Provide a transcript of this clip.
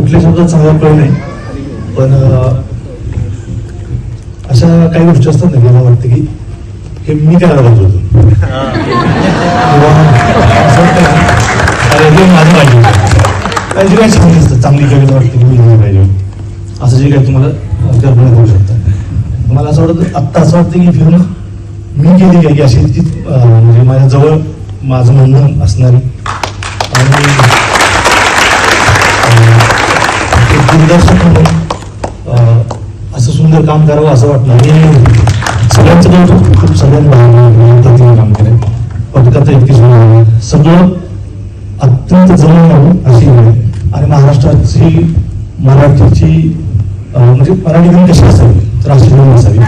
कुठल्या शब्दात सांगायला कळलं नाही, पण अशा काही गोष्टी असतात ना की मला वाटतं की हे मी करायला पाहिजे होतं किंवा असं वाटतं ना, अरे हे माझं पाहिजे काही जे काही चांगली असतं, चांगली कविता वाटते की मी लिहिली पाहिजे असं जे काही तुम्हाला कल्पना करू शकता. मला असं वाटतं आत्ता असं वाटतं की फिल्म मी केली काय की अशी ती म्हणजे माझ्याजवळ माझं म्हणणं असणारी आणि दिग्दर्शक म्हणून असं सुंदर काम करावं असं वाटलं. आणि सगळ्यांचं कौतुक, खूप सगळ्यांना काम केलं, पटकथा इतकी सुंदर, सगळं अत्यंत जवळ लागून अशी आहे. आणि महाराष्ट्राची मराठीची म्हणजे मराठी फिल्म कशी असावी तर अशी फिल्म असावी.